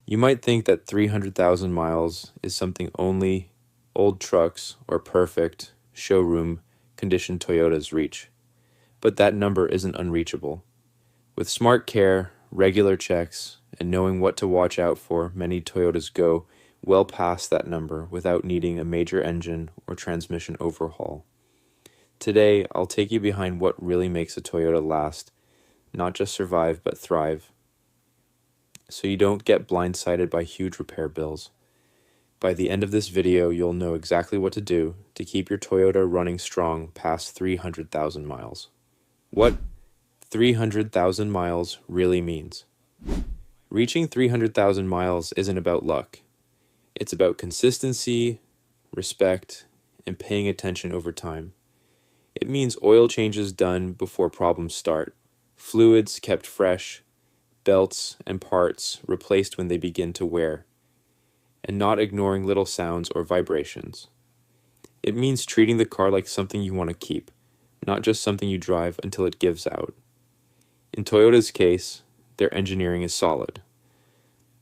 You might think that 300,000 miles is something only old trucks or perfect, showroom conditioned Toyotas reach, but that number isn't unreachable. With smart care, regular checks, and knowing what to watch out for, many Toyotas go well past that number without needing a major engine or transmission overhaul. Today, I'll take you behind what really makes a Toyota last, not just survive, but thrive, so you don't get blindsided by huge repair bills. By the end of this video, you'll know exactly what to do to keep your Toyota running strong past 300,000 miles. What 300,000 miles really means. Reaching 300,000 miles isn't about luck. It's about consistency, respect, and paying attention over time. It means oil changes done before problems start, fluids kept fresh, belts and parts replaced when they begin to wear, and not ignoring little sounds or vibrations. It means treating the car like something you want to keep, not just something you drive until it gives out. In Toyota's case, their engineering is solid.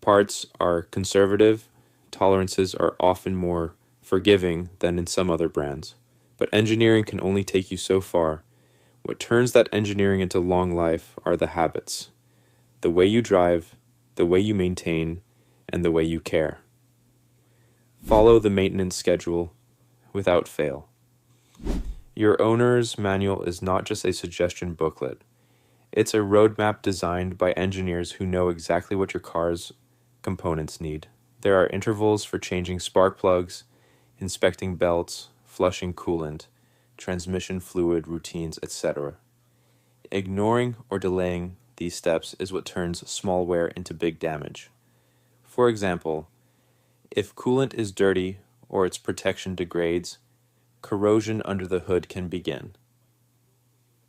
Parts are conservative, tolerances are often more forgiving than in some other brands, but engineering can only take you so far. What turns that engineering into long life are the habits, the way you drive, the way you maintain, and the way you care. Follow the maintenance schedule without fail. Your owner's manual is not just a suggestion booklet. It's a roadmap designed by engineers who know exactly what your car's components need. There are intervals for changing spark plugs, inspecting belts, flushing coolant, transmission fluid routines, etc. Ignoring or delaying these steps is what turns small wear into big damage. For example, if coolant is dirty or its protection degrades, corrosion under the hood can begin.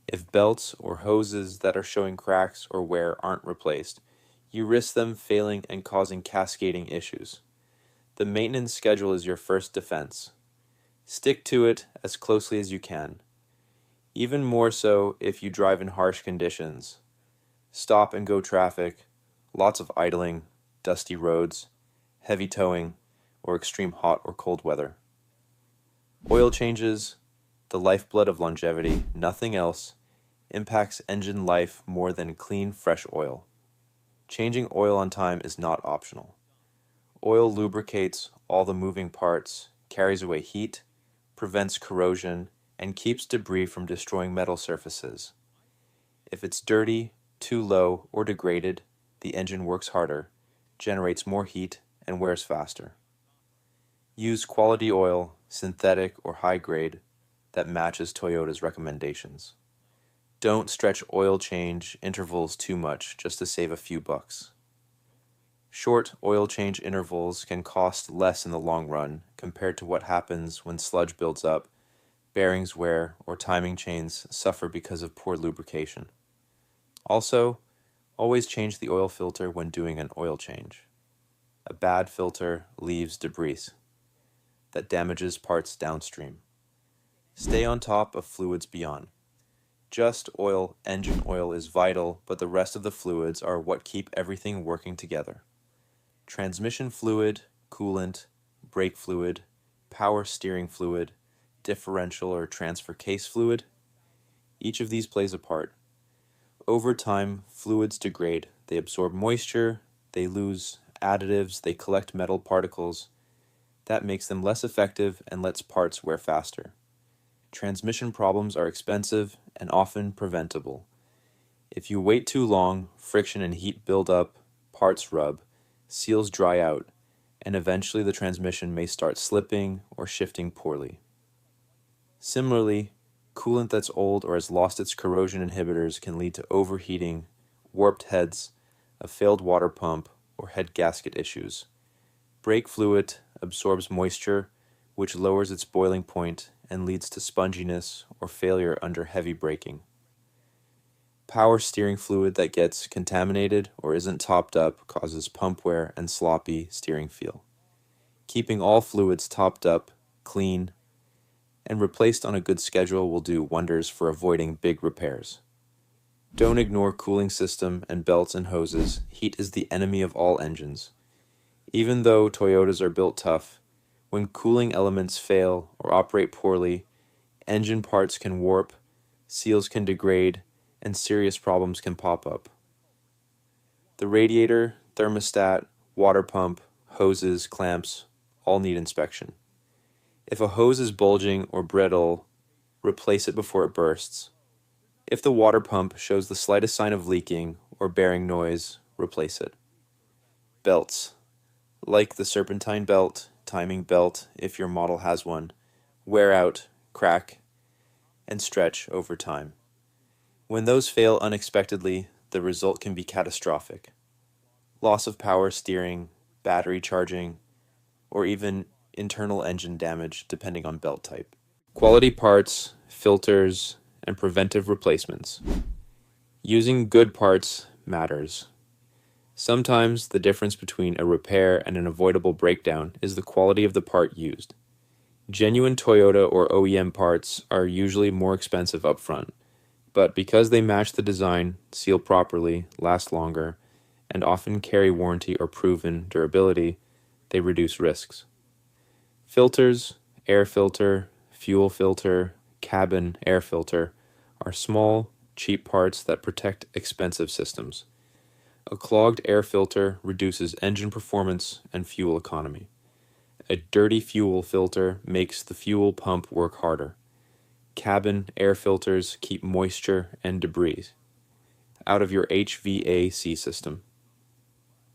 If belts or hoses that are showing cracks or wear aren't replaced, you risk them failing and causing cascading issues. The maintenance schedule is your first defense. Stick to it as closely as you can. Even more so if you drive in harsh conditions. Stop and go traffic, lots of idling, dusty roads, heavy towing, or extreme hot or cold weather. Oil changes, the lifeblood of longevity, nothing else, impacts engine life more than clean, fresh oil. Changing oil on time is not optional. Oil lubricates all the moving parts, carries away heat, prevents corrosion, and keeps debris from destroying metal surfaces. If it's dirty, too low, or degraded, the engine works harder, generates more heat, and wears faster. Use quality oil, synthetic or high grade, that matches Toyota's recommendations. Don't stretch oil change intervals too much just to save a few bucks. Short oil change intervals can cost less in the long run compared to what happens when sludge builds up, bearings wear, or timing chains suffer because of poor lubrication. Also, always change the oil filter when doing an oil change. A bad filter leaves debris that damages parts downstream. Stay on top of fluids beyond. Just oil, engine oil is vital, but the rest of the fluids are what keep everything working together. Transmission fluid, coolant, brake fluid, power steering fluid, differential or transfer case fluid. Each of these plays a part. Over time, fluids degrade. They absorb moisture, they lose additives, they collect metal particles. That makes them less effective and lets parts wear faster. Transmission problems are expensive and often preventable. If you wait too long, friction and heat build up, parts rub, seals dry out, and eventually the transmission may start slipping or shifting poorly. Similarly, coolant that's old or has lost its corrosion inhibitors can lead to overheating, warped heads, a failed water pump, or head gasket issues. Brake fluid absorbs moisture, which lowers its boiling point and leads to sponginess or failure under heavy braking. Power steering fluid that gets contaminated or isn't topped up causes pump wear and sloppy steering feel. Keeping all fluids topped up, clean, and replaced on a good schedule will do wonders for avoiding big repairs. Don't ignore cooling system and belts and hoses. Heat is the enemy of all engines. Even though Toyotas are built tough, when cooling elements fail or operate poorly, engine parts can warp, seals can degrade, and serious problems can pop up. The radiator, thermostat, water pump, hoses, clamps all need inspection. If a hose is bulging or brittle, replace it before it bursts. If the water pump shows the slightest sign of leaking or bearing noise, replace it. Belts. Like the serpentine belt, timing belt, if your model has one, wear out, crack, and stretch over time. When those fail unexpectedly, the result can be catastrophic. Loss of power steering, battery charging, or even internal engine damage depending on belt type. Quality parts, filters, and preventive replacements. Using good parts matters. Sometimes the difference between a repair and an avoidable breakdown is the quality of the part used. Genuine Toyota or OEM parts are usually more expensive upfront, but because they match the design, seal properly, last longer, and often carry warranty or proven durability, they reduce risks. Filters, air filter, fuel filter, cabin air filter are small, cheap parts that protect expensive systems. A clogged air filter reduces engine performance and fuel economy. A dirty fuel filter makes the fuel pump work harder. Cabin air filters keep moisture and debris out of your HVAC system.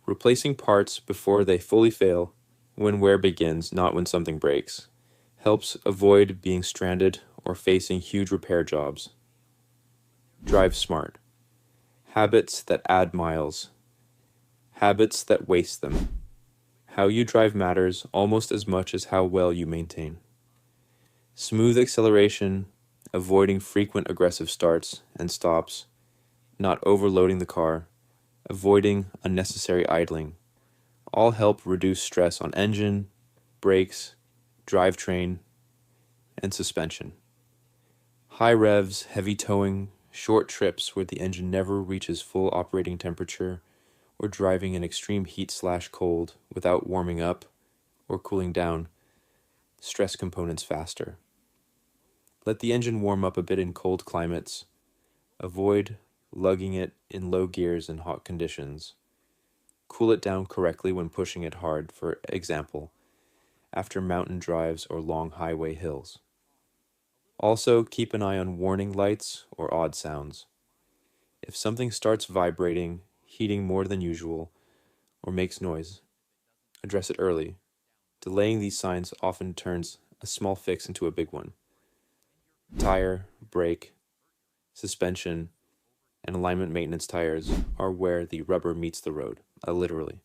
Replacing parts before they fully fail, when wear begins, not when something breaks, helps avoid being stranded or facing huge repair jobs. Drive smart. Habits that add miles. Habits that waste them. How you drive matters almost as much as how well you maintain. Smooth acceleration, avoiding frequent aggressive starts and stops, not overloading the car, avoiding unnecessary idling, all help reduce stress on engine, brakes, drivetrain, and suspension. High revs, heavy towing, short trips where the engine never reaches full operating temperature, or driving in extreme heat/cold without warming up or cooling down, stress components faster. Let the engine warm up a bit in cold climates. Avoid lugging it in low gears in hot conditions. Cool it down correctly when pushing it hard, for example, after mountain drives or long highway hills. Also, keep an eye on warning lights or odd sounds. If something starts vibrating, heating more than usual, or makes noise, address it early. Delaying these signs often turns a small fix into a big one. Tire, brake, suspension, and alignment maintenance tires are where the rubber meets the road, literally.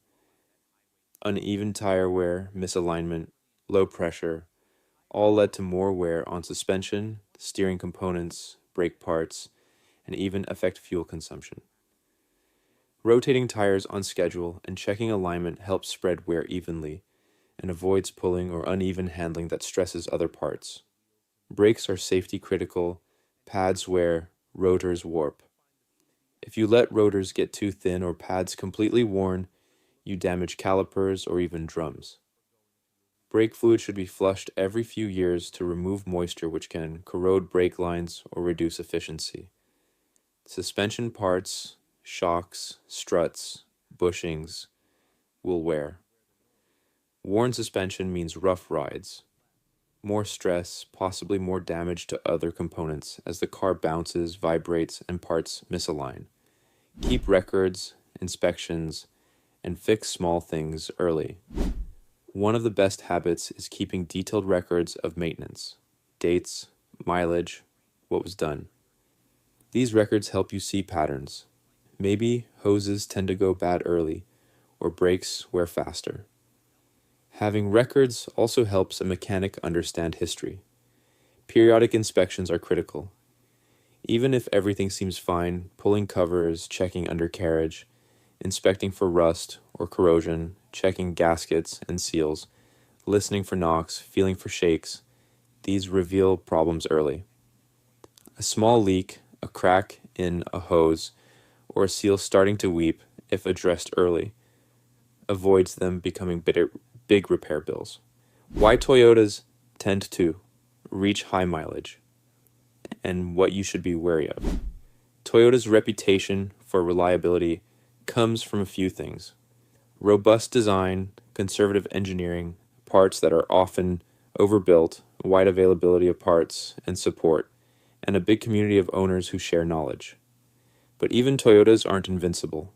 Uneven tire wear, misalignment, low pressure, all led to more wear on suspension, steering components, brake parts, and even affect fuel consumption. Rotating tires on schedule and checking alignment helps spread wear evenly and avoids pulling or uneven handling that stresses other parts. Brakes are safety critical, pads wear, rotors warp. If you let rotors get too thin or pads completely worn, you damage calipers or even drums. Brake fluid should be flushed every few years to remove moisture which can corrode brake lines or reduce efficiency. Suspension parts, shocks, struts, bushings will wear. Worn suspension means rough rides. More stress, possibly more damage to other components as the car bounces, vibrates, and parts misalign. Keep records, inspections, and fix small things early. One of the best habits is keeping detailed records of maintenance, dates, mileage, what was done. These records help you see patterns. Maybe hoses tend to go bad early, or brakes wear faster. Having records also helps a mechanic understand history. Periodic inspections are critical. Even if everything seems fine, pulling covers, checking undercarriage, inspecting for rust or corrosion, checking gaskets and seals, listening for knocks, feeling for shakes, these reveal problems early. A small leak, a crack in a hose, or a seal starting to weep, if addressed early, avoids them becoming big repair bills. Why Toyotas tend to reach high mileage, and what you should be wary of. Toyota's reputation for reliability comes from a few things: robust design, conservative engineering, parts that are often overbuilt, wide availability of parts and support, and a big community of owners who share knowledge. But even Toyotas aren't invincible.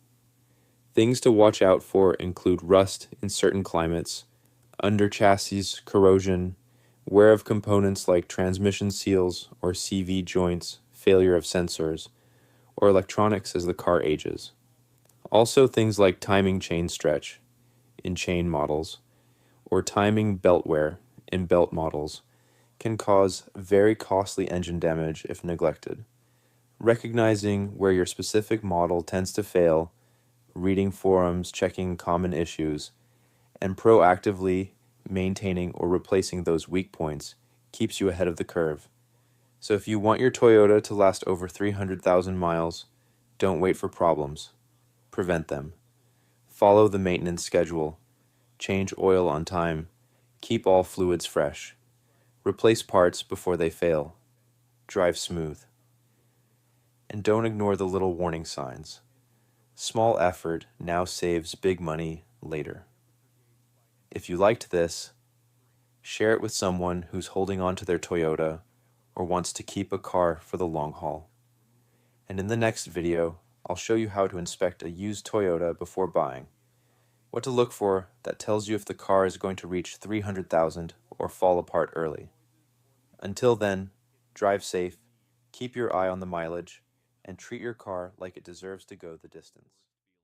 Things to watch out for include rust in certain climates, under chassis corrosion, wear of components like transmission seals or CV joints, failure of sensors, or electronics as the car ages. Also, things like timing chain stretch in chain models or timing belt wear in belt models can cause very costly engine damage if neglected. Recognizing where your specific model tends to fail, reading forums, checking common issues, and proactively maintaining or replacing those weak points keeps you ahead of the curve. So if you want your Toyota to last over 300,000 miles, don't wait for problems. Prevent them. Follow the maintenance schedule. Change oil on time. Keep all fluids fresh. Replace parts before they fail. Drive smooth. And don't ignore the little warning signs. Small effort now saves big money later. If you liked this, share it with someone who's holding on to their Toyota or wants to keep a car for the long haul. And in the next video, I'll show you how to inspect a used Toyota before buying, what to look for that tells you if the car is going to reach 300,000 or fall apart early. Until then, drive safe, keep your eye on the mileage, and treat your car like it deserves to go the distance.